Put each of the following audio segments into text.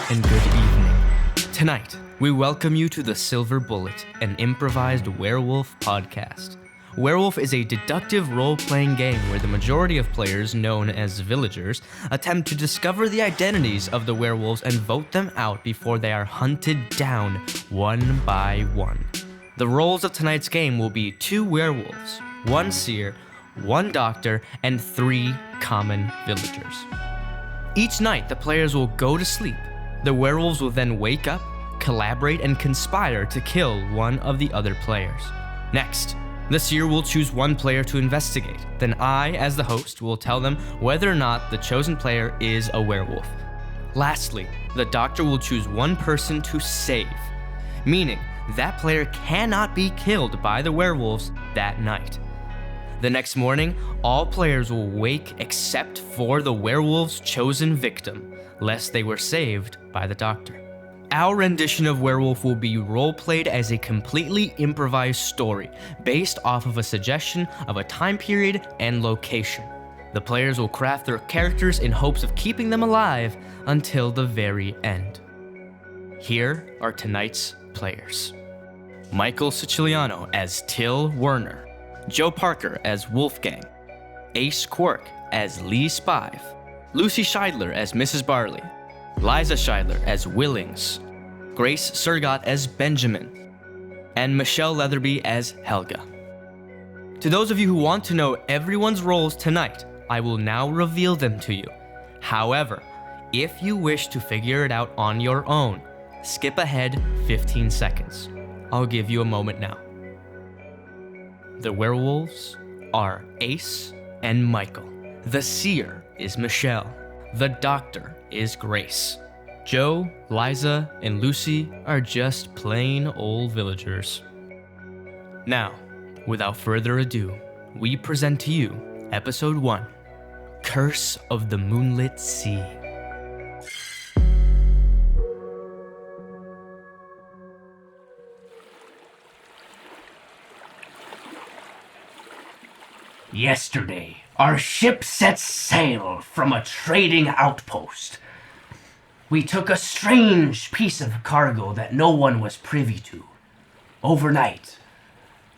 and good evening. Tonight, we welcome you to the Silver Bullet, an improvised werewolf podcast. Werewolf is a deductive role-playing game where the majority of players, known as villagers, attempt to discover the identities of the werewolves and vote them out before they are hunted down one by one. The roles of tonight's game will be 2 werewolves, 1 seer, 1 doctor, and 3 common villagers. Each night, the players will go to sleep. The werewolves will then wake up, collaborate, and conspire to kill one of the other players. Next, the seer will choose 1 player to investigate. Then I, as the host, will tell them whether or not the chosen player is a werewolf. Lastly, the doctor will choose 1 person to save, meaning that player cannot be killed by the werewolves that night. The next morning, all players will wake except for the werewolf's chosen victim, lest they were saved by the doctor. Our rendition of Werewolf will be role-played as a completely improvised story, based off of a suggestion of a time period and location. The players will craft their characters in hopes of keeping them alive until the very end. Here are tonight's players. Michael Siciliano as Till Wurner, Joe Parker as Wolfgang, Ace Quirk as Lee Spive, Lucy Scheidler as Mrs. Barley, Liza Scheidler as Willings, Grace Sergott as Benjamin, and Michelle Leatherby as Helga. To those of you who want to know everyone's roles tonight, I will now reveal them to you. However, if you wish to figure it out on your own, skip ahead 15 seconds. I'll give you a moment now. The werewolves are Ace and Michael. The seer is Michelle. The doctor is Grace. Joe, Liza, and Lucy are just plain old villagers. Now, without further ado, we present to you Episode 1, Curse of the Moonlit Sea. Yesterday, our ship set sail from a trading outpost. We took a strange piece of cargo that no one was privy to. Overnight,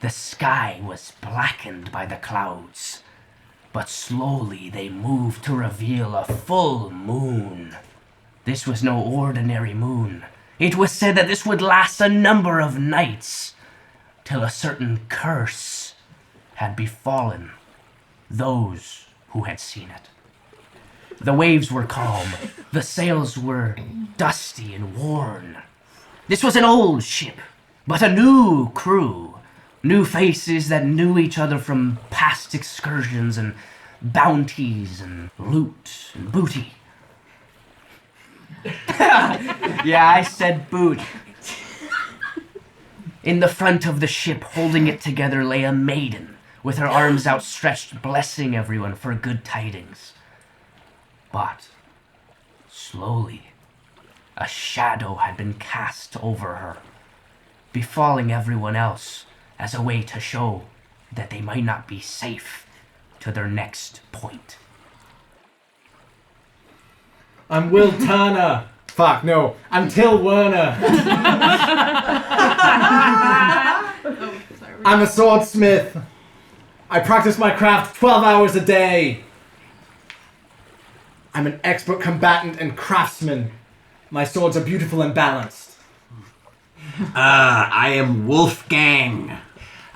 the sky was blackened by the clouds, but slowly they moved to reveal a full moon. This was no ordinary moon. It was said that this would last a number of nights, till a certain curse had befallen those who had seen it. The waves were calm. The sails were dusty and worn. This was an old ship, but a new crew. New faces that knew each other from past excursions and bounties and loot and booty. Yeah, I said boot. In the front of the ship, holding it together, lay a maiden, with her arms outstretched, blessing everyone for good tidings. But, slowly, a shadow had been cast over her, befalling everyone else as a way to show that they might not be safe to their next point. I'm Will Turner. Fuck, no. I'm Till Wurner. I'm a swordsmith. I practice my craft 12 hours a day. I'm an expert combatant and craftsman. My swords are beautiful and balanced. I am Wolfgang.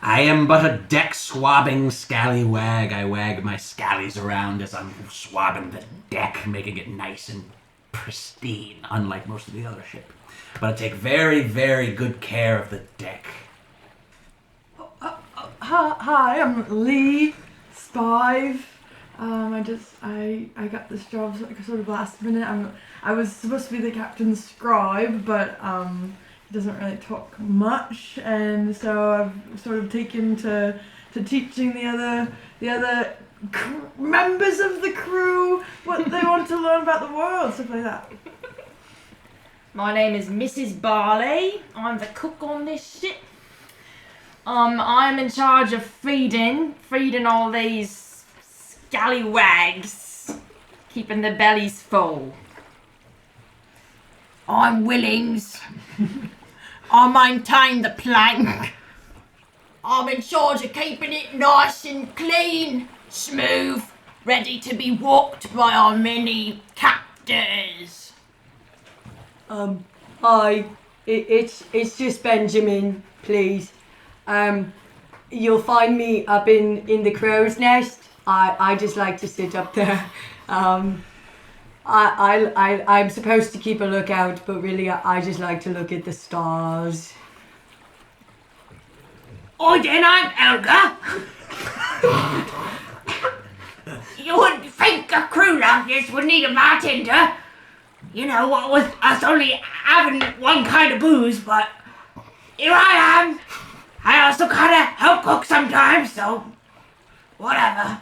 I am but a deck-swabbing scallywag. I wag my scallies around as I'm swabbing the deck, making it nice and pristine, unlike most of the other ship. But I take very, very good care of the deck. Hi, I'm Lee Spive. I got this job sort of last minute. I was supposed to be the captain's scribe, but he doesn't really talk much, and so I've sort of taken to teaching the other members of the crew what they want to learn about the world, stuff like that. My name is Mrs. Barley. I'm the cook on this ship. I'm in charge of feeding all these scallywags, keeping their bellies full. I'm Willings. I maintain the plank. I'm in charge of keeping it nice and clean, smooth, ready to be walked by our many captors. Hi. It's just Benjamin, please. You'll find me up in the crow's nest. I just like to sit up there. I'm supposed to keep a lookout, but really I just like to look at the stars. Oh, then I'm Helga. You wouldn't think a crew like this would need a bartender. You know, what with us only having one kind of booze, but here I am. I also kind of help cook sometimes, so whatever.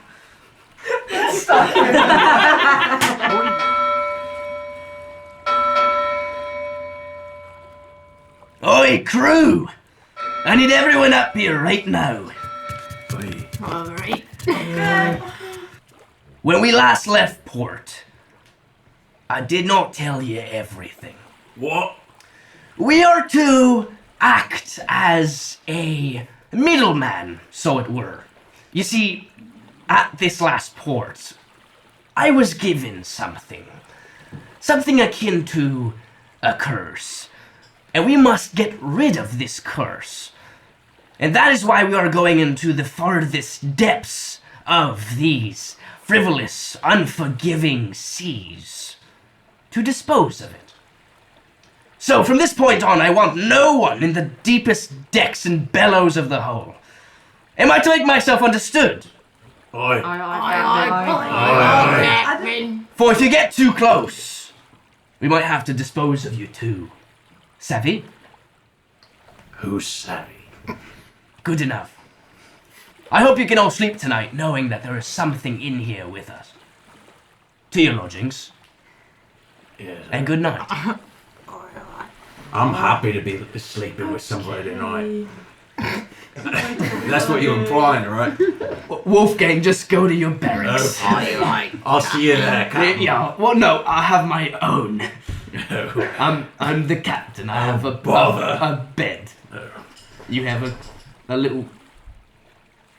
Oi, crew! I need everyone up here right now. All right. When we last left port, I did not tell you everything. What? We are to act as a middleman, so it were. You see, at this last port, I was given something akin to a curse. And we must get rid of this curse. And that is why we are going into the farthest depths of these frivolous, unforgiving seas to dispose of it. So from this point on, I want no one in the deepest decks and bellows of the hull. Am I to make myself understood? Oi. For if you get too close, we might have to dispose of you too. Savvy? Who's savvy? Good enough. I hope you can all sleep tonight knowing that there is something in here with us. To your lodgings. Yes. And good night. I'm happy to be sleeping with somebody tonight. That's what you're implying, right? Wolfgang, just go to your barracks. I'll see you there, Captain. Yeah, well, no, I have my own. I'm the captain. I have a bed. You have a little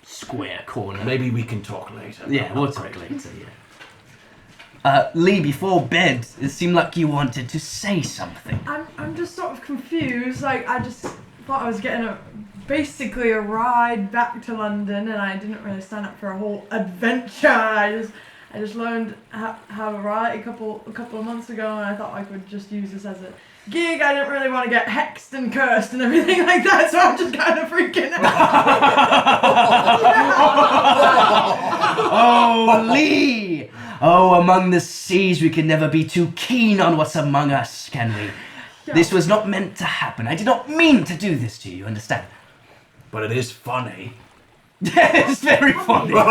square corner. Maybe we can talk later. Yeah, we'll talk later, yeah. Lee, before bed, it seemed like you wanted to say something. I'm just sort of confused. Like, I just thought I was getting basically a ride back to London, and I didn't really sign up for a whole adventure. I just learned how to write a couple of months ago, and I thought I could just use this as a gig. I didn't really want to get hexed and cursed and everything like that, so I'm just kind of freaking out. Oh, Lee! Oh, among the seas, we can never be too keen on what's among us, can we? Yeah. This was not meant to happen. I did not mean to do this to you, understand? But it is funny. It's very funny. It's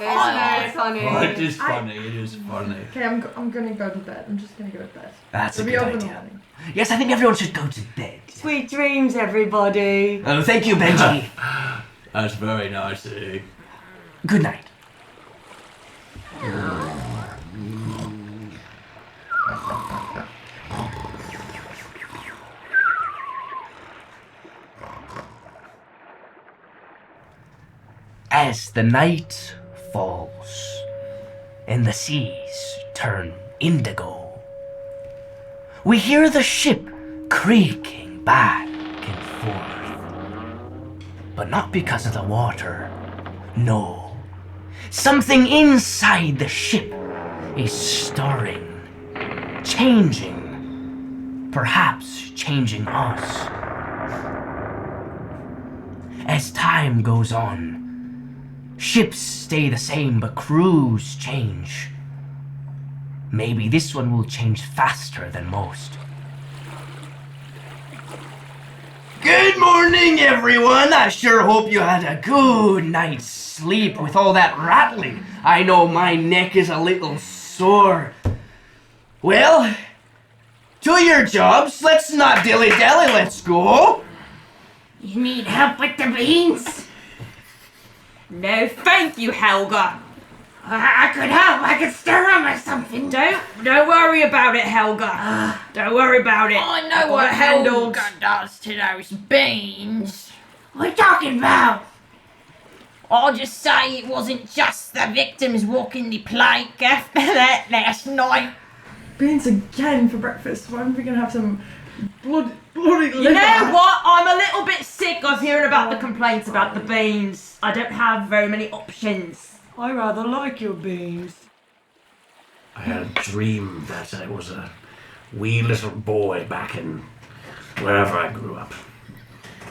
very funny. Oh, it is funny. It is funny. Okay, I'm gonna go to bed. I'm just gonna go to bed. That's a It'll good be over in the idea. morning. Yes, I think everyone should go to bed. Sweet dreams, everybody. Oh, thank you, Benji. That's very nice of you. Good night. As the night falls and the seas turn indigo, we hear the ship creaking back and forth. But not because of the water, no. Something inside the ship is stirring, changing, perhaps changing us. As time goes on, ships stay the same, but crews change. Maybe this one will change faster than most. Good morning, everyone! I sure hope you had a good night's sleep with all that rattling. I know my neck is a little sore. Well, to your jobs. Let's not dilly-dally, let's go. You need help with the beans? No, thank you, Helga. I could help. I could stir them or something. Don't worry about it, Helga. Don't worry about it. I know what Helga does to those beans. What are you talking about? I'll just say it wasn't just the victims walking the plank after that last night. Beans again for breakfast. When are we gonna have some bloody liver? You know what? I'm a little bit sick of hearing about the complaints about the beans. I don't have very many options. I rather like your beans. I had a dream that I was a wee little boy back in wherever I grew up.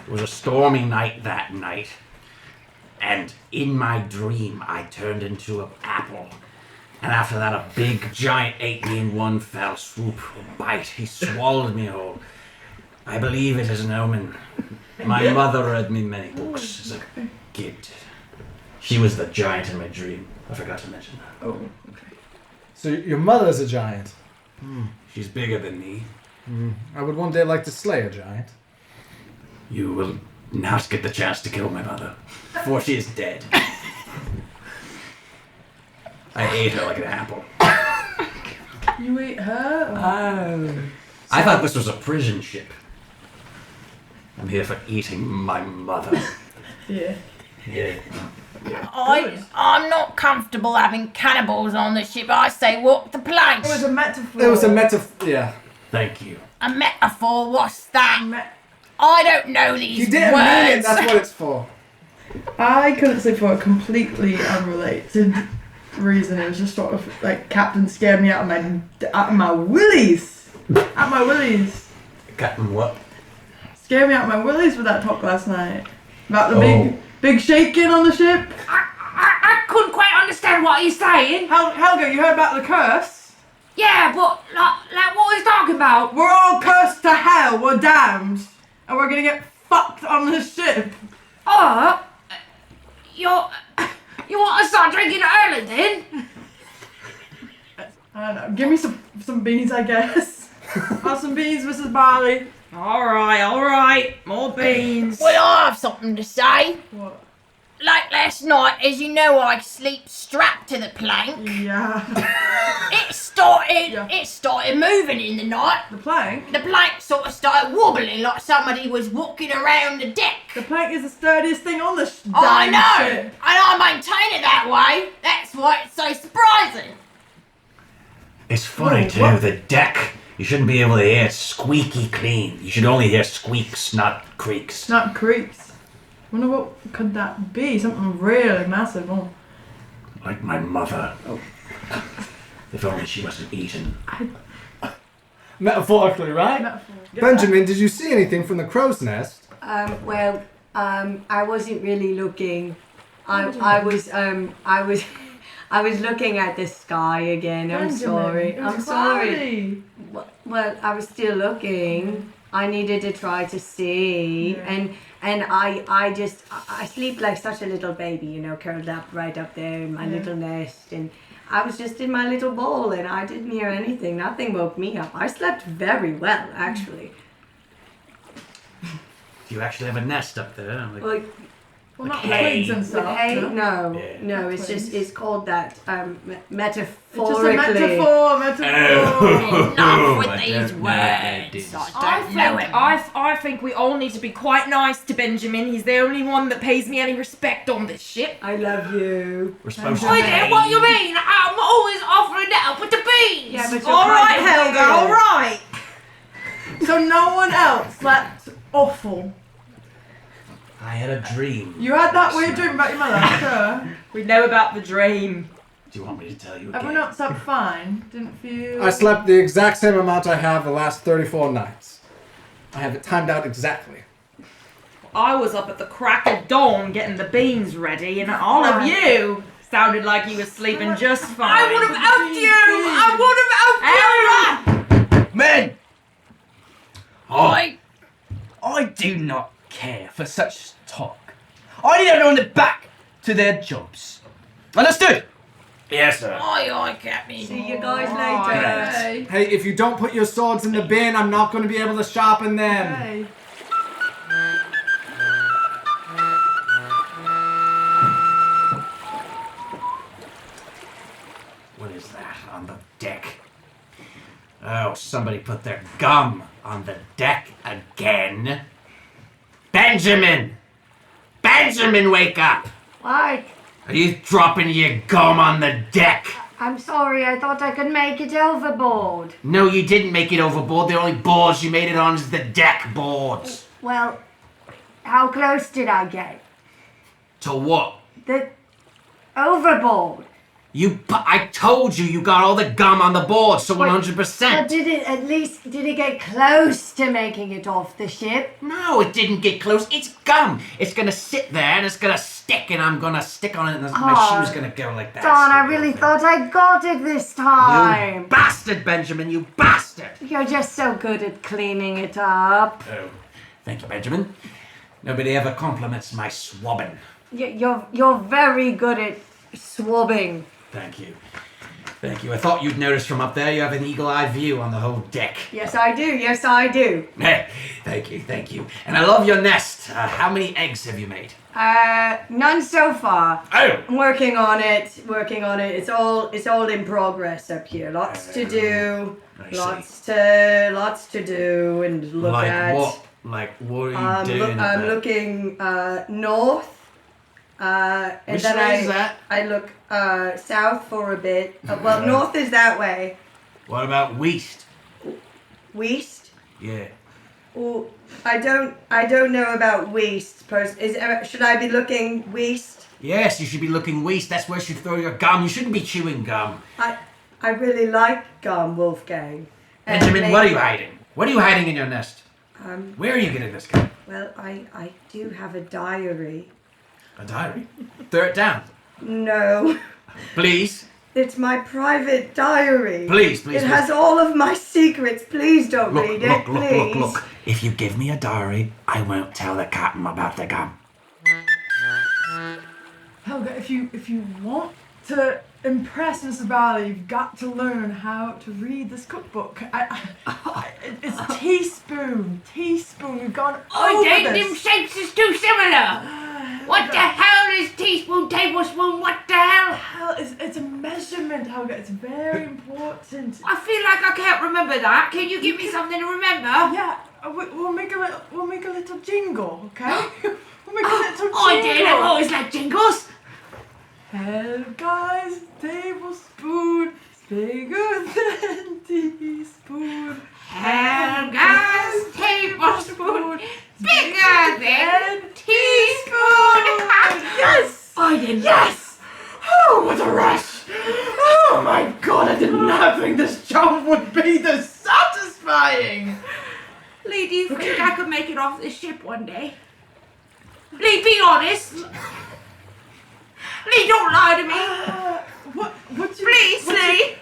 It was a stormy night that night, and in my dream I turned into an apple. And after that, a big giant ate me in one fell swoop. A bite, he swallowed me whole. I believe it is an omen. My mother read me many books as a kid. She was the giant in my dream. I forgot to mention that. Oh, okay. So your mother's a giant? She's bigger than me. I would one day like to slay a giant. You will not get the chance to kill my mother, for she is dead. I ate her like an apple. You ate her? Oh. I thought this was a prison ship. I'm here for eating my mother. Yeah. Yeah. I'm not comfortable having cannibals on the ship. I say walk the plank. It was a metaphor. It was a metaphor. Yeah. Thank you. A metaphor? What's that? I don't know these You didn't words. mean it. That's what it's for. I couldn't say for a completely unrelated reason. It was just sort of like Captain scared me out of my willies. Out my willies. Captain what? Scared me out of my willies with that talk last night. About the big shaking on the ship. I couldn't quite understand what he's saying. Helga, you heard about the curse? Yeah, but like what he's talking about? We're all cursed to hell. We're damned. And we're gonna get fucked on the ship. Oh, you want to start drinking early then? I don't know. Give me some beans, I guess. Have some beans, Mrs. Barley. All right. More beans. Well, I have something to say. What? Like last night, as you know, I sleep strapped to the plank. Yeah. It started moving in the night. The plank? The plank sort of started wobbling like somebody was walking around the deck. The plank is the sturdiest thing on the I damn know, ship. and I maintain it that way. That's why it's so surprising. It's funny too, the deck. You shouldn't be able to hear it squeaky clean. You should only hear squeaks, not creaks. Not creaks. Wonder what could that be? Something really massive. Oh. Like my mother. Oh. If only she wasn't eaten. Metaphorically, right? Metaphor. Benjamin, did you see anything from the crow's nest? I wasn't really looking. I was looking at the sky again. I'm Benjamin, sorry. it was I'm sorry. cloudy. Well, I was still looking. I needed to try to see, and I sleep like such a little baby, you know, curled up right up there in my little nest, and I was just in my little bowl, and I didn't hear anything. Nothing woke me up. I slept very well, actually. You actually have a nest up there. Like, Well, not hay. twigs and stuff. Hey, no? no, it's just, it's called that, metaphorically. It's just a metaphor. Enough with I these don't know what that words. is. I don't know him. I think we all need to be quite nice to Benjamin. He's the only one that pays me any respect on this ship. I love you. we're supposed to Wait, pay what you mean? I'm always offering that up with the beans. Yeah, but All right, Helga. All right. So no one else slept awful. I had a dream. You had that weird dream about your mother, sure. We know about the dream. Do you want me to tell you again? Everyone else slept fine. Didn't feel. I slept the exact same amount I have the last 34 nights. I have it timed out exactly. I was up at the crack of dawn getting the beans ready, and all of you sounded like you were sleeping just fine. I would have helped you. Men! I I do not care for such talk. I need everyone to back to their jobs. Understood? Yes, sir. I Captain. See you guys later. Correct. Hey, if you don't put your swords in the bin, I'm not going to be able to sharpen them. Hey. Oh, somebody put their gum on the deck again. Benjamin! Benjamin, wake up! What? Are you dropping your gum on the deck? I'm sorry, I thought I could make it overboard. No, you didn't make it overboard. The only boards you made it on is the deck boards. Well, how close did I get? To what? The overboard. I told you got all the gum on the board, so 100%. But did it get close to making it off the ship? No, it didn't get close. It's gum. It's gonna sit there and it's gonna stick, and I'm gonna stick on it, and my shoe's gonna go like that. Don, I really thought I got it this time. You bastard, Benjamin, you bastard! You're just so good at cleaning it up. Oh, thank you, Benjamin. Nobody ever compliments my swabbing. You're very good at swabbing. Thank you. Thank you. I thought you'd notice from up there you have an eagle-eye view on the whole deck. Yes, I do. Hey, thank you. And I love your nest. How many eggs have you made? None so far. Oh! I'm working on it. It's all in progress up here. Lots to do. Lots to do and look like at. What? Like what are you doing? I'm looking north. And Which then way is that? I look south for a bit. Well, north is that way. What about west? West? Yeah. Oh, I don't know about west. Should I be looking west? Yes, you should be looking west. That's where you should throw your gum. You shouldn't be chewing gum. I really like gum, Wolfgang. Benjamin, what are you hiding? What are you hiding in your nest? Where are you getting this gum? Well, I do have a diary. A diary? Throw it down. No. Please? It's my private diary. Please. It has all of my secrets. Please don't read it, please. Look. If you give me a diary, I won't tell the captain about the gum. Helga, if you want to impress Mrs. Barley, you've got to learn how to read this cookbook. It's teaspoon. We've gone over Oh, this. them shapes is too similar. What the hell is teaspoon, tablespoon? What the hell? It's a measurement, Helga. It's very important. I feel like I can't remember that. Can you give me something to remember? Yeah, we'll make a little jingle, okay? We'll make a little jingle. I did. I've always liked jingles. Helga's tablespoon is bigger than teaspoon. Helga's tablespoon bigger than teaspoon. Yes! I did. Yes! Oh, what a rush! Oh my god, I did not think this job would be this satisfying! Lee, do you think I could make it off this ship one day? Lee, be honest. Lee, don't lie to me. What do you Please, Lee.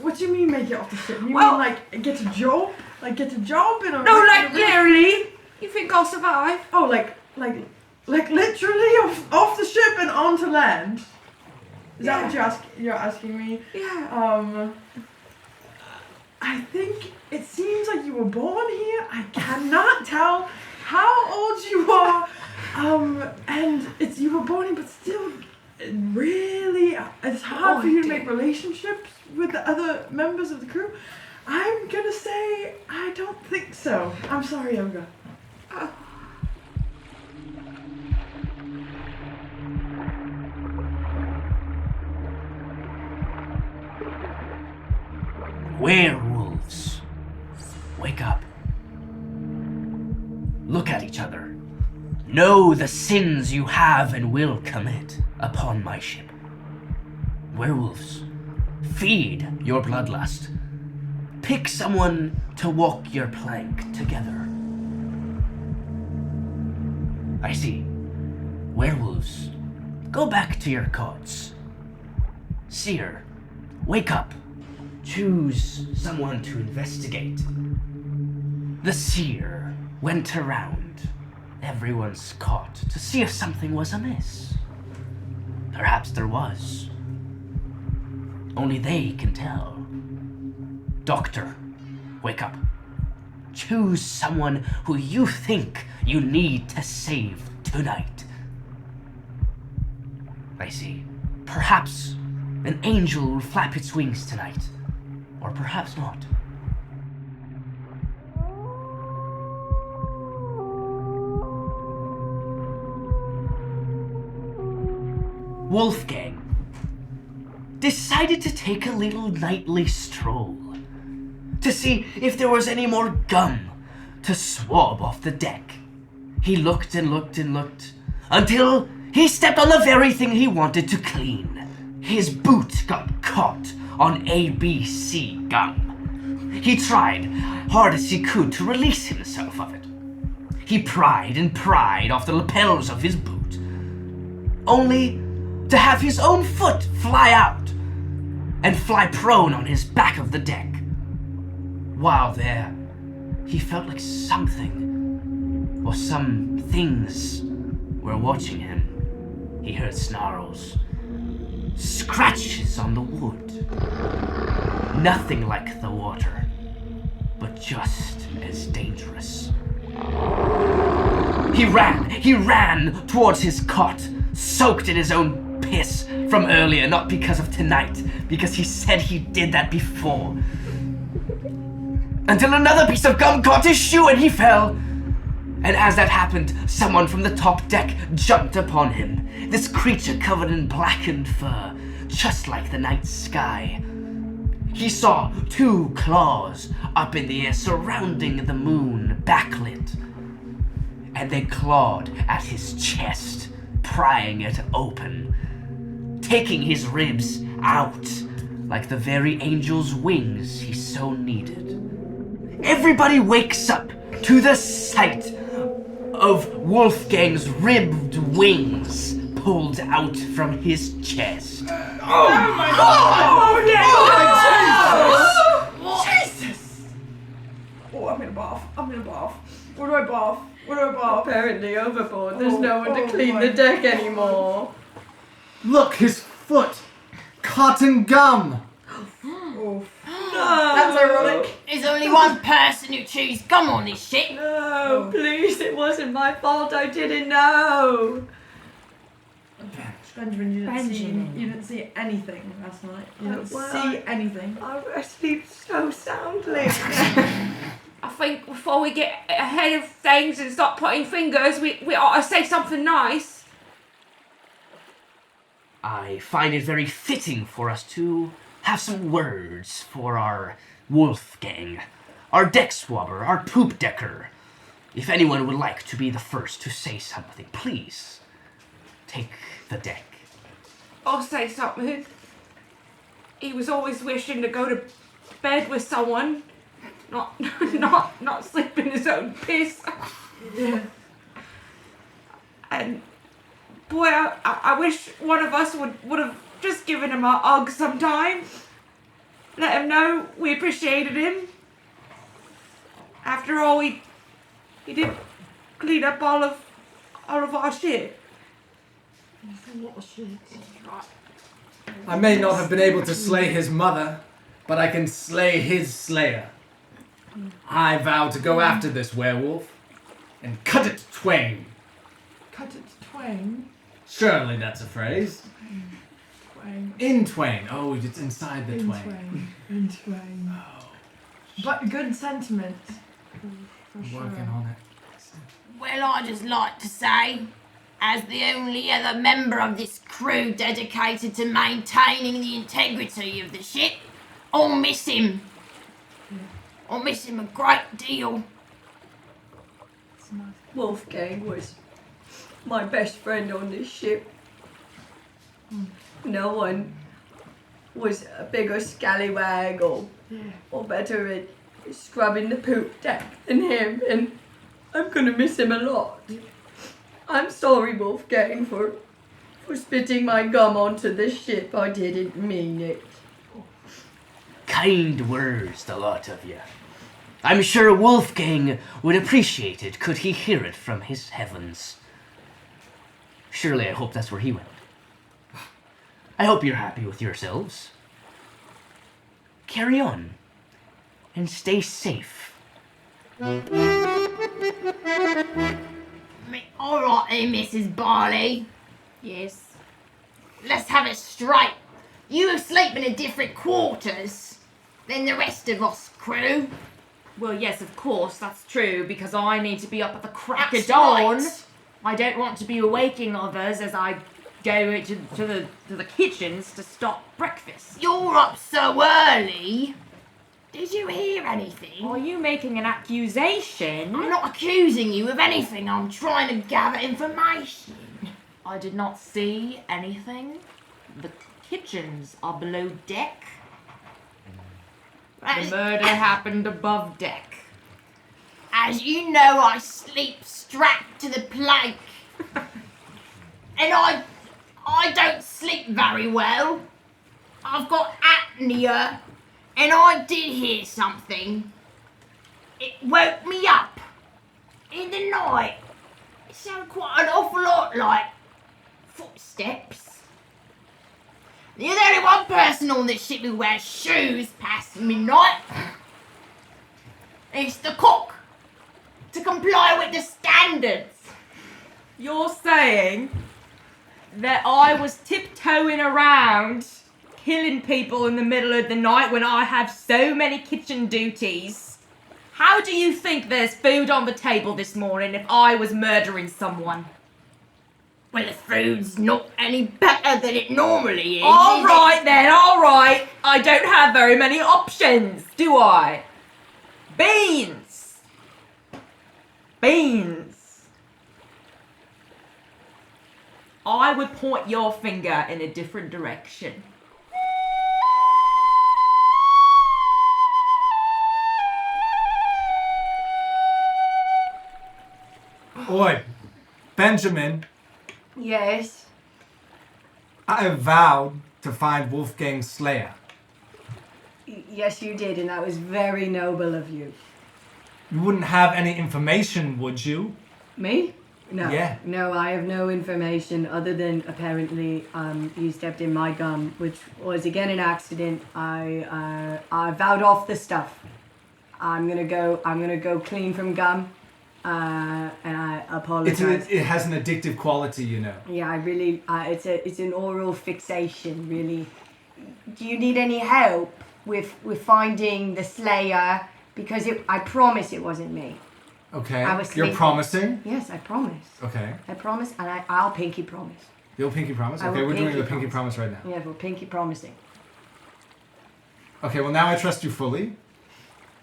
What do you mean make it off the ship? You Well- mean like get a job? Like get a job in a... No, in like a- literally. You think I'll survive? Oh, like literally off the ship and onto land? Is that what you're asking me? Yeah. I think it seems like you were born here. I cannot tell how old you are. And you were born here, but still, really, it's hard for you to make relationships with the other members of the crew. I'm gonna say I don't think so. I'm sorry, Helga. Werewolves, wake up. Look at each other. Know the sins you have and will commit upon my ship. Werewolves, feed your bloodlust. Pick someone to walk your plank together. I see. Werewolves, go back to your cots. Seer, wake up. Choose someone to investigate. The seer went around everyone's cot to see if something was amiss. Perhaps there was. Only they can tell. Doctor, wake up. Choose someone who you think you need to save tonight. I see. Perhaps an angel will flap its wings tonight. Or perhaps not. Wolfgang decided to take a little nightly stroll to see if there was any more gum to swab off the deck. He looked and looked and looked until he stepped on the very thing he wanted to clean. His boot got caught on ABC gum. He tried hard as he could to release himself of it. He pried and pried off the lapels of his boot, only to have his own foot fly out and fly prone on his back of the deck. While there, he felt like something or some things were watching him. He heard snarls, scratches on the wood. Nothing like the water, but just as dangerous. He ran towards his cot, soaked in his own piss from earlier, not because of tonight, because he said he did that before. Until another piece of gum caught his shoe and he fell. And as that happened, someone from the top deck jumped upon him. This creature covered in blackened fur, just like the night sky. He saw 2 claws up in the air surrounding the moon, backlit. And they clawed at his chest, prying it open, taking his ribs out like the very angel's wings he so needed. Everybody wakes up to the sight of Wolfgang's ribbed wings pulled out from his chest. Oh my God! Jesus! Oh, I'm in a bath. Where do I bath? Apparently overboard. There's no one to clean the deck anymore. Look, his foot! Cotton gum! Oh. No! That's ironic. There's only one person who chews gum on this ship. No, please, it wasn't my fault. I didn't know. Benjamin, you didn't see anything last night. You didn't see anything. I sleep so soundly. I think before we get ahead of things and start pointing fingers, we ought to say something nice. I find it very fitting for us to have some words for our Wolfgang, our deck swabber, our poop decker. If anyone would like to be the first to say something, please take the deck. I'll say something. He was always wishing to go to bed with someone, not sleep in his own piss. Yeah. And boy, I wish one of us would have just given him a hug sometime. Let him know we appreciated him. After all, he did clean up all of our shit. I may not have been able to slay his mother, but I can slay his slayer. I vow to go after this werewolf and cut it twain. Cut it twain. Surely that's a phrase. Twain. In twain. Oh, it's inside the twain. In twain. Oh, But good sentiment. I'm working on it. Well, I'd just like to say, as the only other member of this crew dedicated to maintaining the integrity of the ship, I'll miss him. I'll miss him a great deal. Wolfgang was my best friend on this ship. No one was a bigger scallywag or better at scrubbing the poop deck than him, and I'm gonna miss him a lot. I'm sorry, Wolfgang, for spitting my gum onto the ship. I didn't mean it. Kind words, the lot of you. I'm sure Wolfgang would appreciate it could he hear it from his heavens. Surely I hope that's where he went. I hope you're happy with yourselves. Carry on, and stay safe. All right, Mrs. Barley. Yes. Let's have it straight. You sleep in a different quarters than the rest of us crew. Well, yes, of course, that's true, because I need to be up at the crack of That's dawn. right. I don't want to be awaking others as I go to the kitchens to stop breakfast. You're up so early. Did you hear anything? Are you making an accusation? I'm not accusing you of anything. I'm trying to gather information. I did not see anything. The kitchens are below deck. The murder happened above deck. As you know, I sleep strapped to the plank. And I don't sleep very well. I've got apnea. And I did hear something. It woke me up in the night. It sounded quite an awful lot like footsteps. You're the only one person on this ship who wears shoes past midnight. It's the cook. To comply with the standards. You're saying that I was tiptoeing around killing people in the middle of the night when I have so many kitchen duties? How do you think there's food on the table this morning if I was murdering someone? Well, the food's not any better than it normally is. All right then, all right. I don't have very many options, do I? Beans. Beans. I would point your finger in a different direction. Oi, Benjamin, Yes. I vowed to find Wolfgang's slayer. Yes, you did, and that was very noble of you. You wouldn't have any information, would you? Me? No. Yeah. No, I have no information other than apparently you stepped in my gum, which was again an accident. I vowed off the stuff. I'm gonna go clean from gum. And I apologize. It has an addictive quality, you know. Yeah, I really. It's an oral fixation, really. Do you need any help with finding the slayer? Because I promise it wasn't me. Okay. I was You're sleeping. promising? Yes, I promise. Okay. I promise, and I'll pinky promise. You'll pinky promise? I Okay, will we're doing pinky the pinky promise right now. Yeah, we're pinky promising. Okay, well now I trust you fully.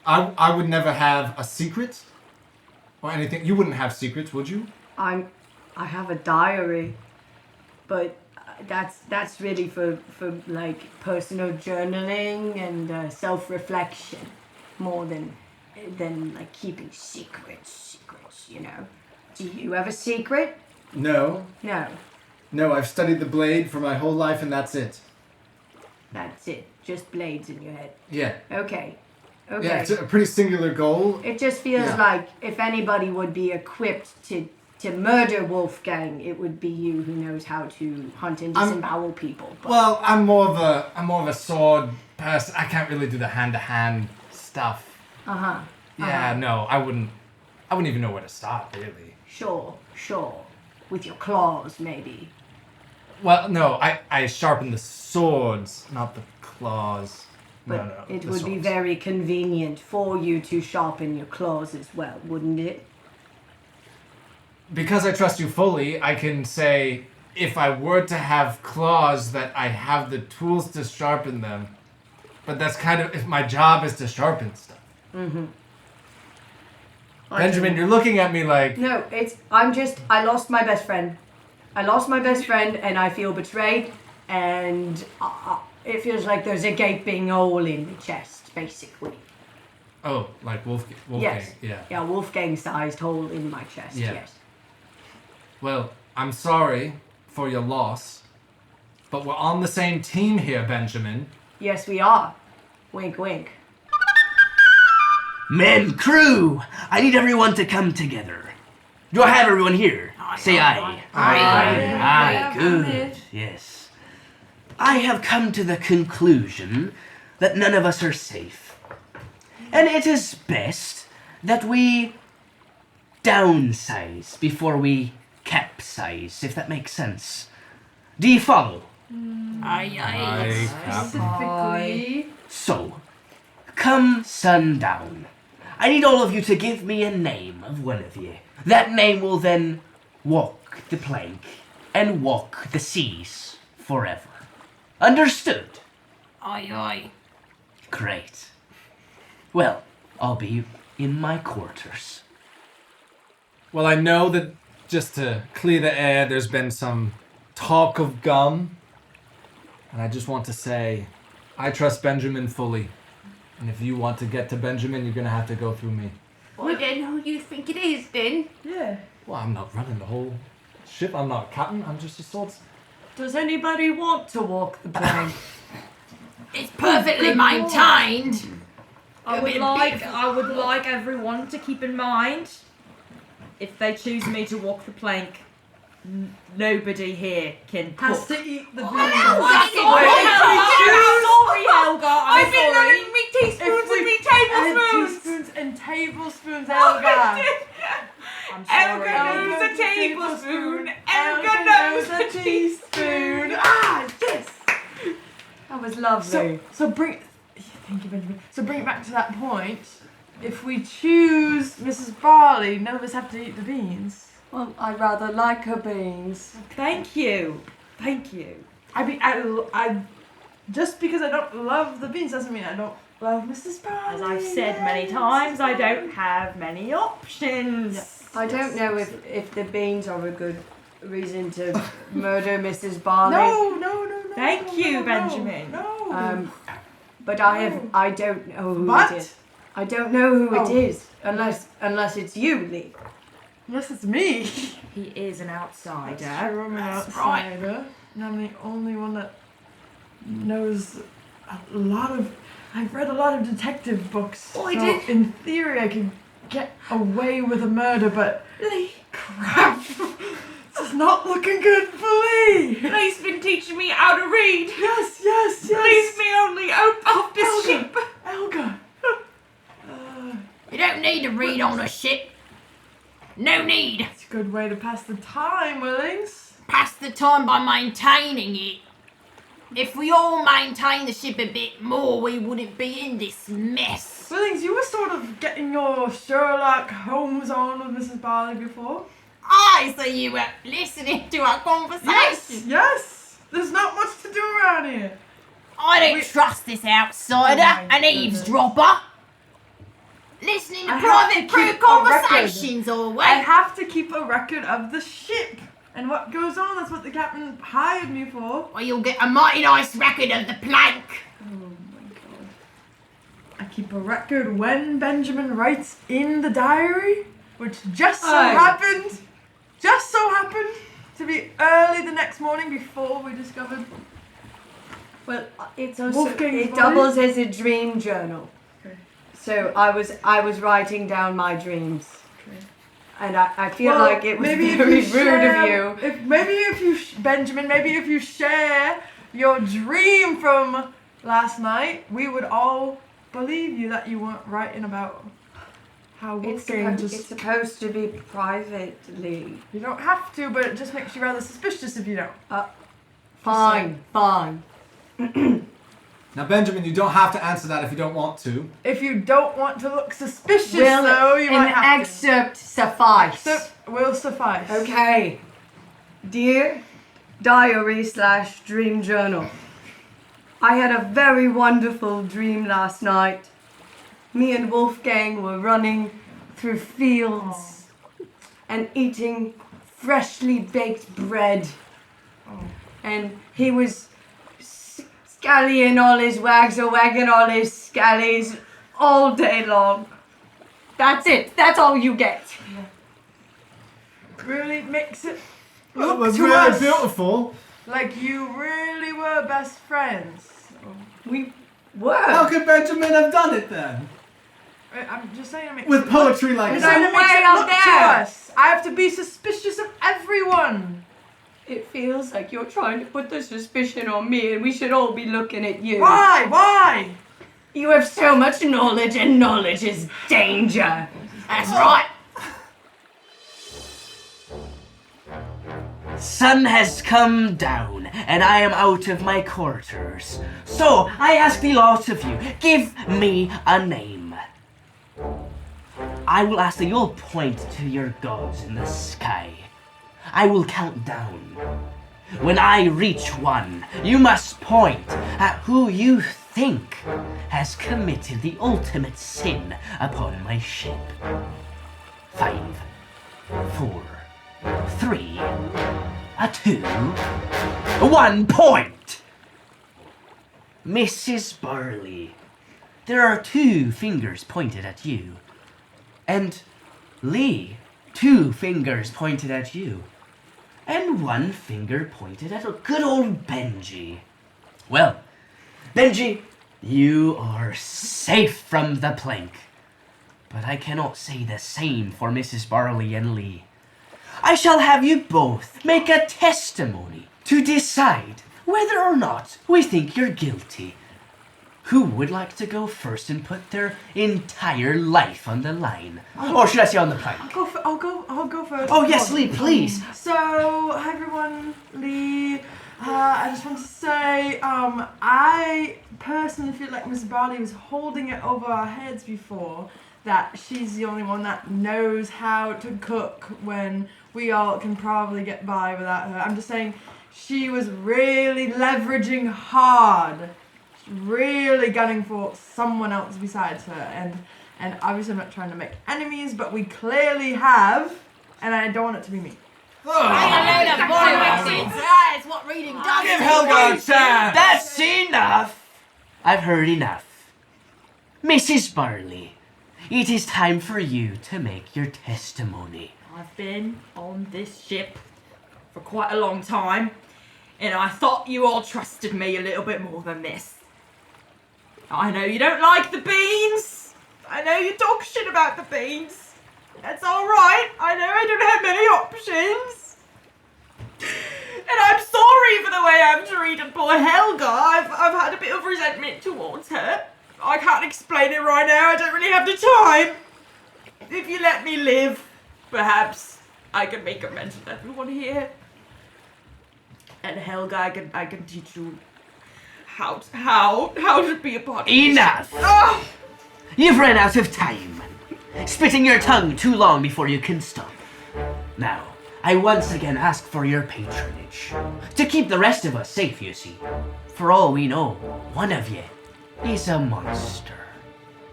I would never have a secret or anything. You wouldn't have secrets, would you? I have a diary, but that's really for like personal journaling and self-reflection more than like keeping secrets, you know. Do you have a secret? No. No, No, I've studied the blade for my whole life and that's it. that's it. Just blades in your head. Yeah. Okay. Yeah, it's a pretty singular goal. It just feels Yeah. like if anybody would be equipped to murder Wolfgang, it would be you who knows how to hunt and disembowel people. But Well, I'm more of a sword person. I can't really do the hand-to-hand stuff. uh-huh. Yeah, no, I wouldn't even know where to start, really. Sure. With your claws, maybe. Well, no, I sharpen the swords, not the claws. But no, it the would be swords. very convenient for you to sharpen your claws as well, wouldn't it? Because I trust you fully, I can say if I were to have claws that I have the tools to sharpen them. But that's kind of if my job is to sharpen stuff. Mm-hmm. Benjamin, you're looking at me like No, I lost my best friend. And I feel betrayed, and it feels like there's a gaping hole in the chest, basically. oh, like Wolfgang. Yes. Yeah. Yeah, Wolfgang-sized hole in my chest, Yeah. yes. Well, I'm sorry for your loss, but we're on the same team here, Benjamin. Yes, we are. Wink, wink. Men, crew, I need everyone to come together. Do I have everyone here? Say aye. Aye, good. Yes. I have come to the conclusion that none of us are safe. And it is best that we downsize before we capsize, if that makes sense. Do you follow? Specifically. So, come sundown, I need all of you to give me a name of one of you. That name will then walk the plank and walk the seas forever. Understood? Aye, aye. Great. Well, I'll be in my quarters. Well, I know that just to clear the air, there's been some talk of gum. And I just want to say, I trust Benjamin fully. And if you want to get to Benjamin, you're going to have to go through me. Well, then who you think it is, then? Yeah. Well, I'm not running the whole ship. I'm not a captain. I'm just a swords. Does anybody want to walk the plank? It's perfectly maintained. I would like everyone to keep in mind, if they choose me to walk the plank, nobody here can cook. Has to eat the beans. I'm sorry, Helga. I've been learning me teaspoons and me tablespoons. Teaspoons and tablespoons, Helga. I'm sorry. Helga knows a tablespoon. Helga Helga knows knows a teaspoon. Ah, yes. That was lovely. So bring. Thank you, Benjamin. So bring it back to that point. If we choose Mrs. Barley, none of us have to eat the beans. Well, I rather like her beans. Thank you. Thank you. I mean, I just because I don't love the beans doesn't mean I don't love Mrs. Barley. As I've said many times, I don't have many options. Yes. I don't know if the beans are a good reason to murder Mrs. Barley. No. Thank you, no, Benjamin. No. But I don't know who What? it is. I don't know who it Oh. is unless it's you, Lee. Unless it's me. He is an outsider. Sure, I'm an outsider. And I'm the only one that knows a lot of. I've read a lot of detective books. Oh, so I did? in theory, I could get away with a murder, but crap, this is not looking good for Lee. Lee's been teaching me how to read. Yes. Leaves me only off this Helga. ship. Helga. You don't need to read on a ship. No need. It's a good way to pass the time, Willings. Pass the time by maintaining it. If we all maintain the ship a bit more, we wouldn't be in this mess. Willings, you were sort of getting your Sherlock Holmes on with Mrs. Barley before. So you were listening to our conversation. Yes. There's not much to do around here. I don't trust this outsider, Oh my an goodness. eavesdropper. Listening to I have private to keep crew a record. conversations always. I have to keep a record of the ship and what goes on. That's what the captain hired me for. Well, you'll get a mighty nice record of the plank. Oh my god. I keep a record when Benjamin writes in the diary, which just so happened to be early the next morning before we discovered. Well, it's also Wolfgang's it body? doubles as a dream journal. Okay. So I was writing down my dreams. Okay. And I feel like it was very rude of you. Benjamin, maybe if you share your dream from last night, we would all believe you that you weren't writing about how Wolfgang It's supposed to be privately. You don't have to, but it just makes you rather suspicious if you don't. Fine. Now, Benjamin, you don't have to answer that if you don't want to. If you don't want to look suspicious, Will though, you might an have excerpt suffice? to. Will suffice. Okay. Dear diary/dream journal, I had a very wonderful dream last night. Me and Wolfgang were running through fields and eating freshly baked bread. And he was scallying all his wags or wagging all his scallies all day long. That's it. That's all you get. Really makes it That look was to really us beautiful. like you really were best friends. We were. How could Benjamin have done it then? I'm just saying it makes With it poetry like look, that. it makes way it up look there. to us. I have to be suspicious of everyone. It feels like you're trying to put the suspicion on me and we should all be looking at you. Why? You have so much knowledge and knowledge is danger. That's right. Sun has come down, and I am out of my quarters. So, I ask the lot of you, give me a name. I will ask that you'll point to your gods in the sky. I will count down. When I reach 1, you must point at who you think has committed the ultimate sin upon my ship. 5, 4, 3, a 2, 1 point! Mrs. Barley, there are 2 fingers pointed at you. And Lee, 2 fingers pointed at you. And 1 finger pointed at a good old Benji. Well, Benji, you are safe from the plank. But I cannot say the same for Mrs. Barley and Lee. I shall have you both make a testimony to decide whether or not we think you're guilty. Who would like to go first and put their entire life on the line? Or should I say on the plank? I'll go first. Oh yes, Lee, please. So, hi everyone, Lee. I just want to say, I personally feel like Miss Barley was holding it over our heads before, that she's the only one that knows how to cook when we all can probably get by without her. I'm just saying, she was really leveraging hard. Really gunning for someone else besides her, and obviously I'm not trying to make enemies, but we clearly have, and I don't want it to be me. That's what reading does. Give Helga a chance! That's enough! I've heard enough. Mrs. Barley, it is time for you to make your testimony. I've been on this ship for quite a long time, and I thought you all trusted me a little bit more than this. I know you don't like the beans. I know you talk shit about the beans. That's alright. I know I don't have many options. And I'm sorry for the way I've treated poor Helga. I've had a bit of resentment towards her. I can't explain it right now. I don't really have the time. If you let me live, perhaps I can make amends with everyone here. And Helga, I can teach you how to be a part of Enough! Oh! You've run out of time. Spitting your tongue too long before you can stop. Now, I once again ask for your patronage. To keep the rest of us safe, you see. For all we know, one of you is a monster.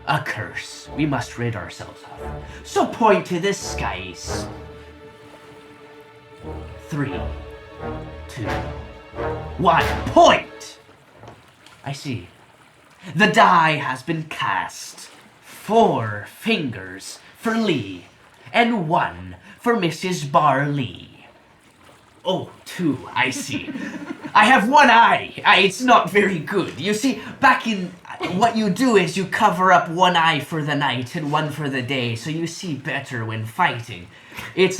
A curse we must rid ourselves of. So point to the skies. 3, 2, 1, point! I see. The die has been cast. 4 fingers for Lee, and 1 for Mrs. Barley. Oh, 2, I see. I have 1 eye. It's not very good. You see, back in... What you do is you cover up 1 eye for the night and 1 for the day, so you see better when fighting. It's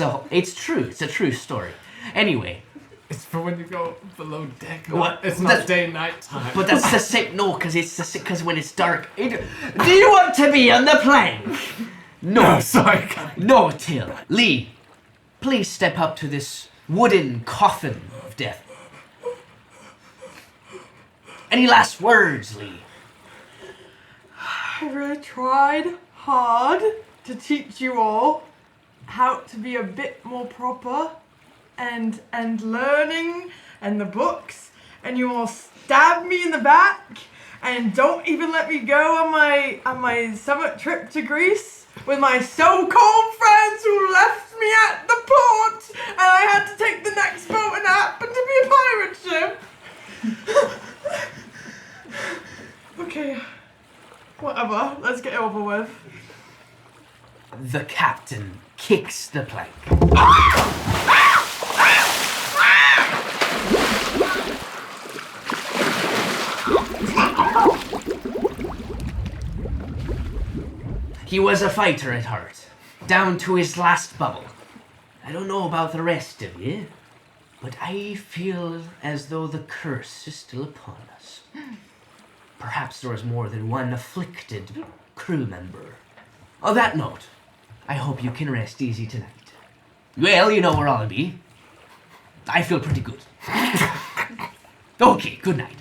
true. It's a true story. Anyway... It's for when you go below deck. What? It's not day-night time. But that's the same. No, because when it's dark. Do you want to be on the plank? No. Sorry. No, Till. Lee, please step up to this wooden coffin of death. Any last words, Lee? I really tried hard to teach you all how to be a bit more proper and learning and the books, and you all stab me in the back and don't even let me go on my summit trip to Greece with my so-called friends who left me at the port, and I had to take the next boat and it happened to be a pirate ship. Okay, whatever, let's get it over with. The captain kicks the plank. He was a fighter at heart, down to his last bubble. I don't know about the rest of you, but I feel as though the curse is still upon us. Perhaps there was more than one afflicted crew member. On that note, I hope you can rest easy tonight. Well, you know where I'll be. I feel pretty good. Okay, good night.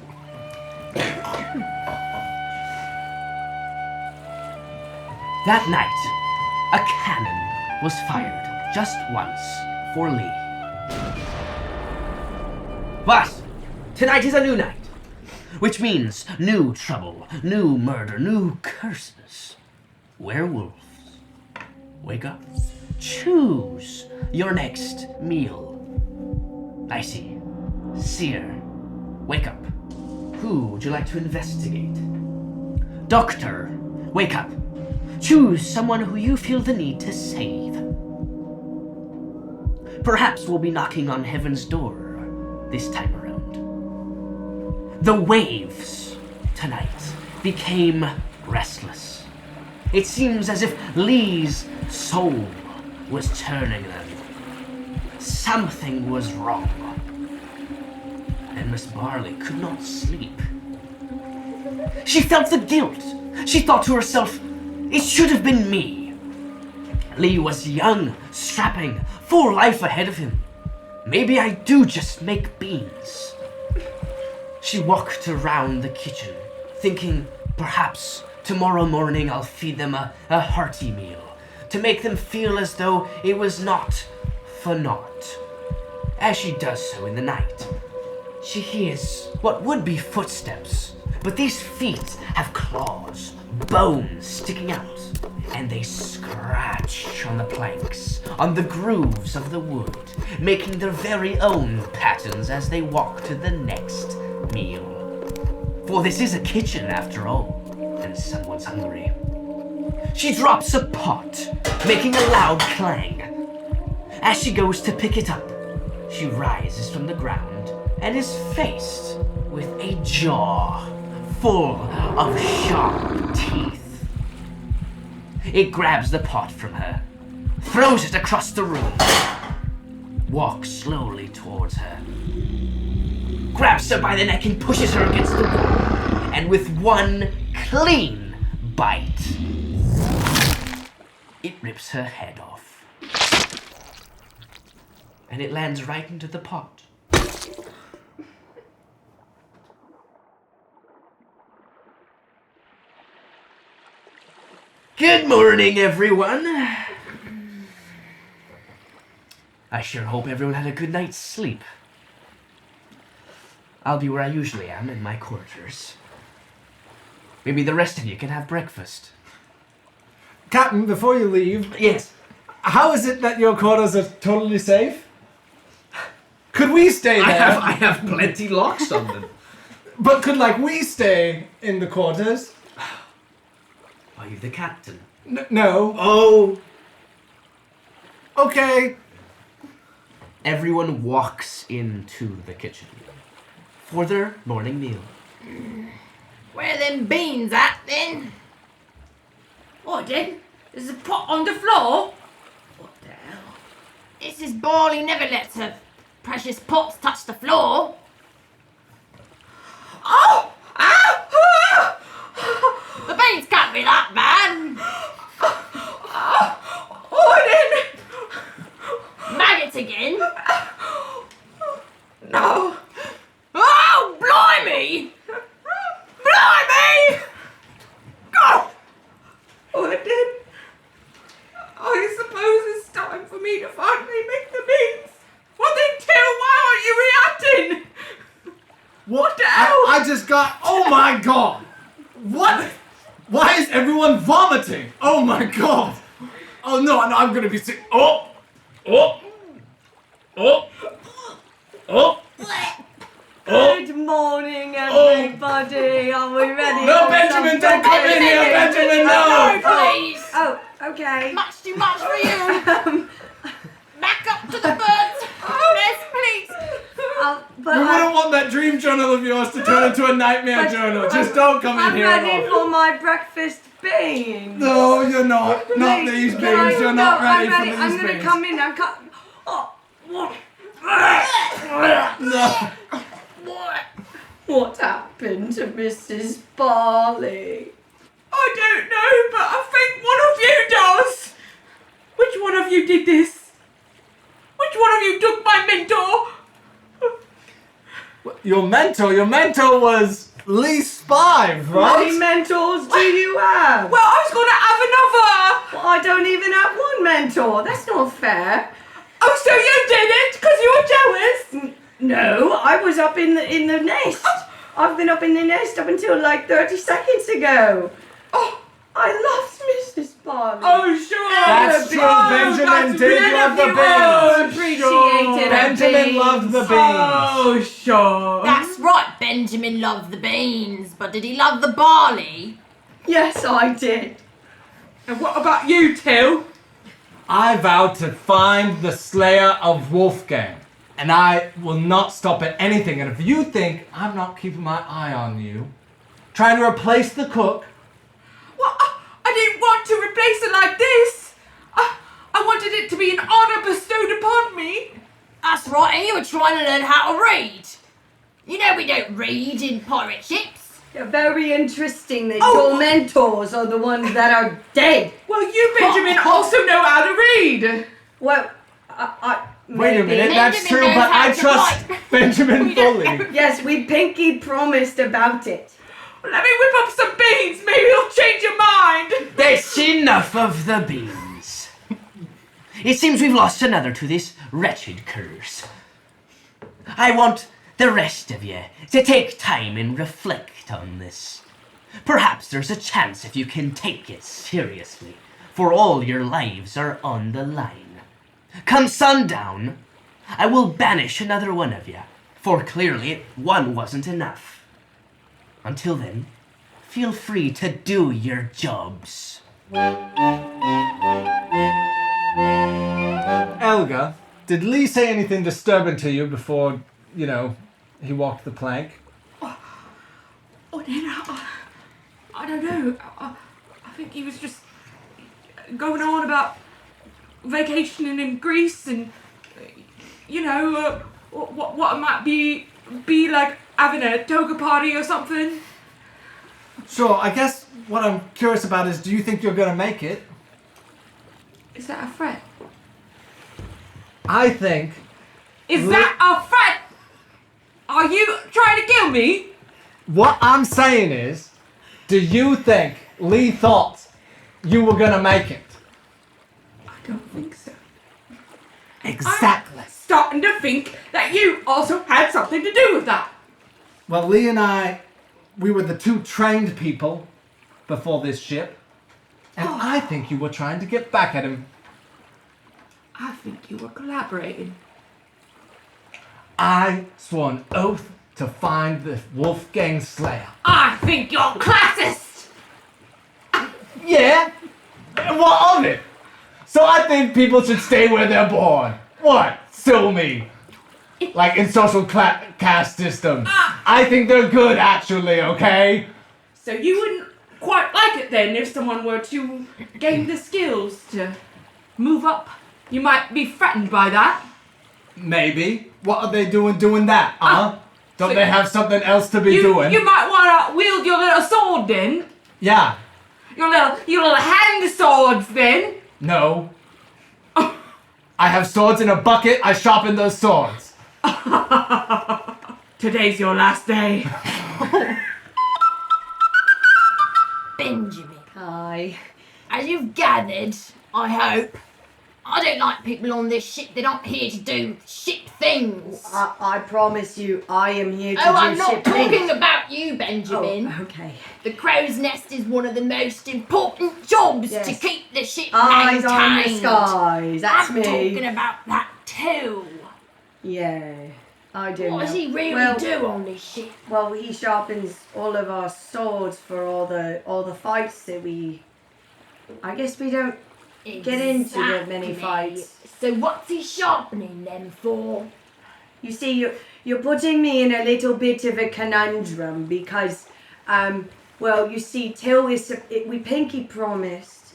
That night, a cannon was fired just once for Lee. But tonight is a new night, which means new trouble, new murder, new curses. Werewolves, wake up. Choose your next meal. Icy, Seer, wake up. Who would you like to investigate? Doctor, wake up. Choose someone who you feel the need to save. Perhaps we'll be knocking on heaven's door this time around. The waves tonight became restless. It seems as if Lee's soul was turning them. Something was wrong. And Miss Barley could not sleep. She felt the guilt. She thought to herself, it should have been me. Lee was young, strapping, full life ahead of him. Maybe I do just make beans. She walked around the kitchen, thinking perhaps tomorrow morning I'll feed them a hearty meal, to make them feel as though it was not for naught. As she does so in the night, she hears what would be footsteps, but these feet have claws, bones sticking out, and they scratch on the planks, on the grooves of the wood, making their very own patterns as they walk to the next meal. For this is a kitchen after all, and someone's hungry. She drops a pot, making a loud clang. As she goes to pick it up, she rises from the ground and is faced with a jaw full of sharp teeth. It grabs the pot from her, throws it across the room, walks slowly towards her, grabs her by the neck and pushes her against the wall, and with one clean bite, it rips her head off. And it lands right into the pot. Good morning, everyone. I sure hope everyone had a good night's sleep. I'll be where I usually am, in my quarters. Maybe the rest of you can have breakfast. Captain, before you leave, Yes. how is it that your quarters are totally safe? Could we stay there? I have plenty locks on them. But could, we stay in the quarters? Are you the captain? No. Oh! Okay. Everyone walks into the kitchen for their morning meal. Where are them beans at, then? What then? There's a pot on the floor? What the hell? Mrs. Barley never lets her precious pots touch the floor. Oh! Ow! The beans can't be that bad. Oh, then! Maggots again? No. Oh, blimey! Blimey! Go! Oh, then. I suppose it's time for me to finally make the beans. Well, then, Till, why aren't you reacting? What the hell? I just got... Oh my god! What? Why is everyone vomiting? Oh my god! Oh no, I'm gonna be sick. Oh! Good morning, everybody. Are we ready? No, for Benjamin, some don't come in here, Benjamin, no! Please! Oh, okay. Much too much for you! Back up to the birds! Yes, please! But We wouldn't want that dream journal of yours to turn into a nightmare journal. Just don't come in I'm here ready at all. for my breakfast beans. No, you're not. Not Please, these can I- beans. You're no, not ready I'm ready. for I'm these gonna beans. come in. Oh, what? No. What happened to Mrs. Barley? I don't know, but I think one of you does. Which one of you did this? Which one of you took my mentor? Your mentor was Lee Spive, How many right? mentors do you have? Well, I was going to have another. Well, I don't even have one mentor. That's not fair. Oh, so you did it because you were Yes. No, I was up in the nest. I've been up in the nest up until like 30 seconds ago. Oh, I loved Mrs. Barley. Oh, sure. That's true. Benjamin did love the beans. Appreciated Benjamin loved the beans. Oh, sure. That's right, Benjamin loved the beans, but did he love the barley? Yes, I did. And what about you two? I vowed to find the slayer of Wolfgang, and I will not stop at anything. And if you think I'm not keeping my eye on you, trying to replace the cook, Well, I didn't want to replace it like this. I wanted it to be an honor bestowed upon me. That's right, and you were trying to learn how to read. You know we don't read in pirate ships. You're very interesting that your mentors are the ones that are dead. Well, you, Benjamin, also know how to read. Well, I wait a maybe. minute, that's Benjamin true, knows but how I to trust write. Benjamin fully. Yes, we pinky promised about it. Let me whip up some beans. Maybe it'll change your mind. There's enough of the beans. It seems we've lost another to this wretched curse. I want the rest of you to take time and reflect on this. Perhaps there's a chance if you can take it seriously, for all your lives are on the line. Come sundown, I will banish another one of you, for clearly one wasn't enough. Until then, feel free to do your jobs. Helga, did Lee say anything disturbing to you before, he walked the plank? Oh, Nana, I don't know. I think he was just going on about vacationing in Greece and, what it might be like having a toga party or something. Sure, I guess what I'm curious about is, do you think you're going to make it? Is that a threat? I think... Is that a threat? Are you trying to kill me? What I'm saying is, do you think Lee thought you were going to make it? I don't think so. Exactly. I'm starting to think that you also had something to do with that. Well, Lee and I, we were the two trained people before this ship. And I think you were trying to get back at him. I think you were collaborating. I swore an oath to find the Wolfgang Slayer. I think you're classist. Yeah? What of it? So I think people should stay where they're born. What? Sue me. Like in social caste system. I think they're good, actually, okay? So you wouldn't quite like it then if someone were to gain the skills to move up? You might be threatened by that. Maybe. What are they doing that, huh? Don't so they have something else to be doing? You might want to wield your little sword then. Yeah. Your little hand swords then. No. I have swords in a bucket. I sharpen those swords. Today's your last day. Benjamin, Hi. as you've gathered, I hope, I don't like people on this ship. They're not here to do ship things. I promise you, I am here to Oh, do I'm not ship talking things. about you, Benjamin. Oh, okay. The crow's nest is one of the most important jobs Yes. to keep the ship Eyes on the maintained. skies. That's I'm me. talking about that too. Yeah, I do. What know. does he really well, do on this ship? Well, he sharpens all of our swords for all the fights that we. I guess we don't get into the many Exactly. fights. So what's he sharpening them for? You see, you're putting me in a little bit of a conundrum because, well, you see, Till we pinky promised.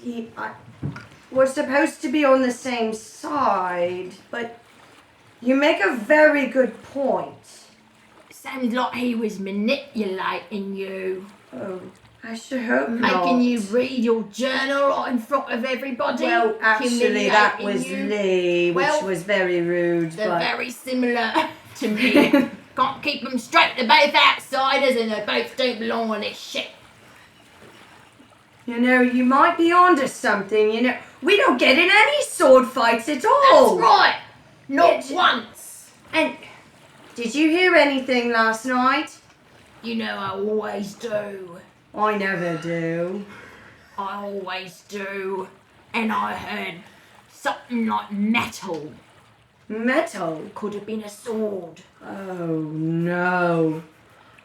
We're supposed to be on the same side, but you make a very good point. Sounds like he was manipulating you. Oh, I sure hope not. Making you read your journal right in front of everybody. Well, actually, that humiliating was you. Lee, which Well, was very rude. They're But very similar to me. Can't keep them straight. They're both outsiders and they both don't belong on this ship. you know, you might be onto something. You know, we don't get in any sword fights at all. That's right. Not It's- once. And did you hear anything last night? You know I always do. I never do. I always do. And I heard something like metal. Metal? Could have been a sword. Oh no.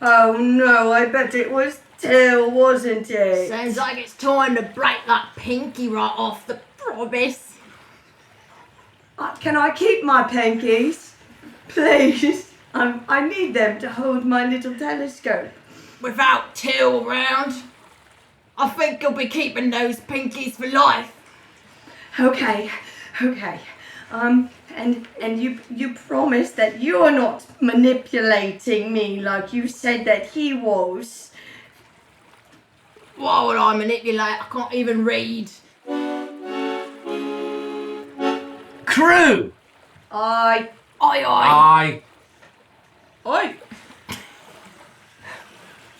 Oh no, I bet it was Till, wasn't it? Sounds like it's time to break that pinky right off the promise. Can I keep my pinkies? Please. I need them to hold my little telescope. Without Till round, I think you'll be keeping those pinkies for life. Okay. And you promise that you're not manipulating me like you said that he was. Why would I manipulate? I can't even read. Crew! I Aye. Oi!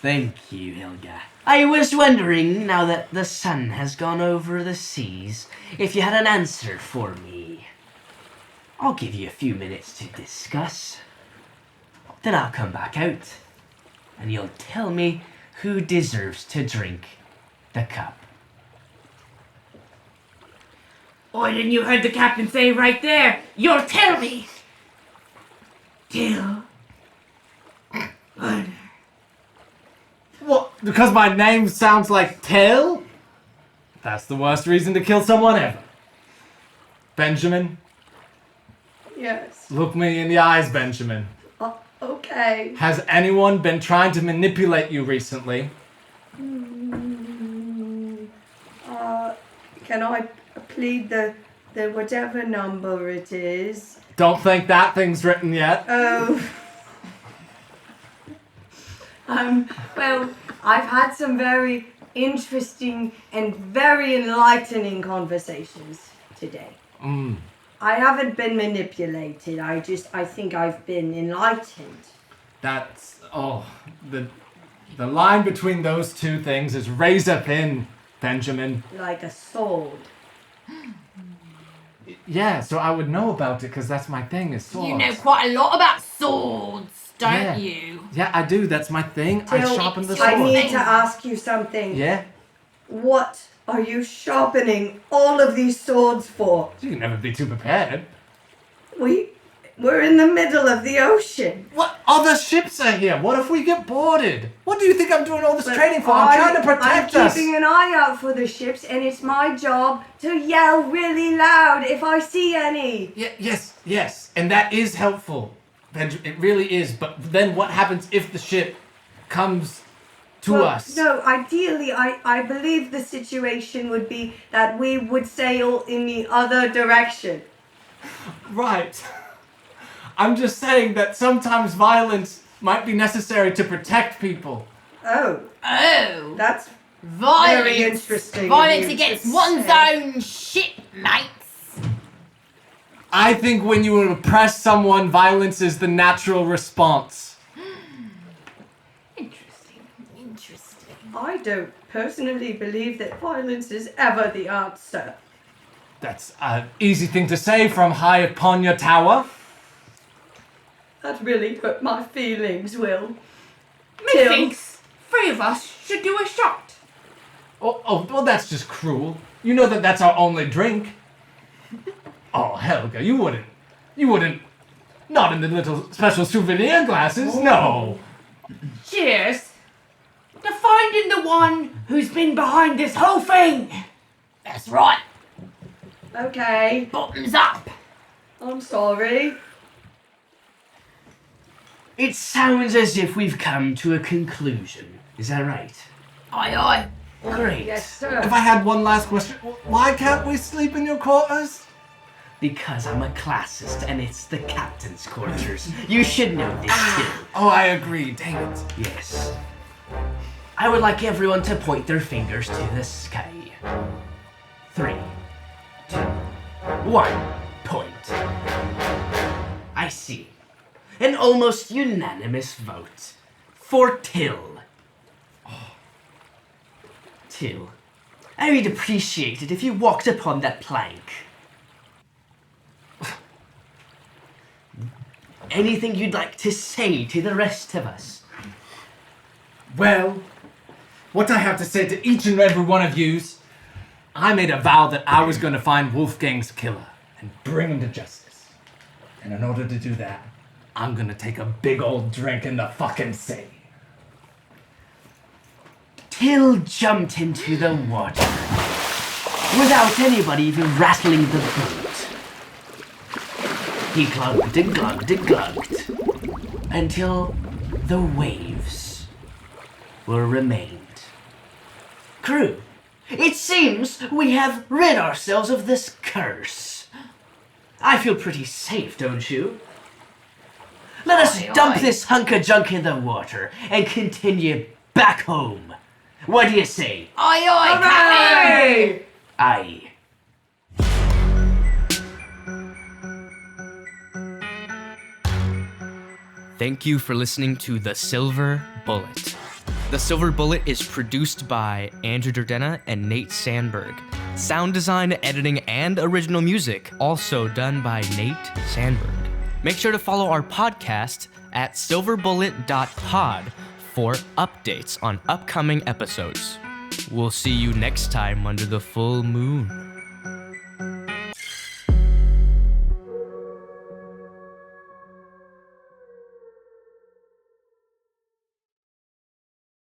Thank you, Helga. I was wondering, now that the sun has gone over the seas, if you had an answer for me. I'll give you a few minutes to discuss. Then I'll come back out, and you'll tell me who deserves to drink the cup. Why didn't you heard the captain say right there? You'll tell me. Till. What? Because my name sounds like Till? That's the worst reason to kill someone ever. Benjamin, Yes. look me in the eyes, Benjamin. Okay. Has anyone been trying to manipulate you recently? Can I plead the whatever number it is? Don't think that thing's written yet. Oh. Well, I've had some very interesting and very enlightening conversations today. I haven't been manipulated. I think I've been enlightened. That's the line between those two things is razor thin, Benjamin. Like a sword. Yeah, so I would know about it because that's my thing is swords. You know quite a lot about swords, don't Yeah. you? Yeah, I do. That's my thing. I Till, sharpen the sword. I need to ask you something. Yeah? What are you sharpening all of these swords for? You can never be too prepared. We're in the middle of the ocean. What other ships are here? What if we get boarded? What do you think I'm doing all this training for? I'm trying to protect I'm us. keeping an eye out for the ships, and it's my job to yell really loud if I see any. Yes. And that is helpful. It really is. But then what happens if the ship comes to us? No, ideally, I believe the situation would be that we would sail in the other direction. Right. I'm just saying that sometimes violence might be necessary to protect people. Oh, Oh. that's Violence. very interesting. Violence of you against to one's say. own shipmates. I think when you oppress someone, violence is the natural response. Interesting. I don't personally believe that violence is ever the answer. That's an easy thing to say from high upon your tower. That really hurt my feelings, Will. Methinks 3 of us should do a shot. Well, that's just cruel. You know that that's our only drink. Oh, Helga, you wouldn't. Not in the little special souvenir glasses, no. Cheers to finding the one who's been behind this whole thing. That's right. Okay, Bottoms up. I'm sorry. It sounds as if we've come to a conclusion. Is that right? Aye, aye. Great. Yes, sir. If I had one last question, why can't we sleep in your quarters? Because I'm a classist and it's the captain's quarters. You should know this too. Oh, I agree. Dang it. Yes. I would like everyone to point their fingers to the sky. 3, 2, 1. Point. I see. An almost unanimous vote for Till. Till, I would appreciate it if you walked upon that plank. anything you'd like to say to the rest of us? Well, what I have to say to each and every one of yous, I made a vow that I was going to find Wolfgang's killer and bring him to justice. And in order to do that, I'm going to take a big old drink in the fucking sea. Till jumped into the water without anybody even rattling the boat. He glugged and glugged and glugged until the waves were remained. Crew, it seems we have rid ourselves of this curse. I feel pretty safe, don't you? Let us dump this hunk of junk in the water and continue back home. What do you say? Aye, aye, Captain! Aye. Thank you for listening to The Silver Bullet. The Silver Bullet is produced by Andrew Derdena and Nate Sandberg. Sound design, editing, and original music also done by Nate Sandberg. Make sure to follow our podcast at silverbullet.pod for updates on upcoming episodes. We'll see you next time under the full moon.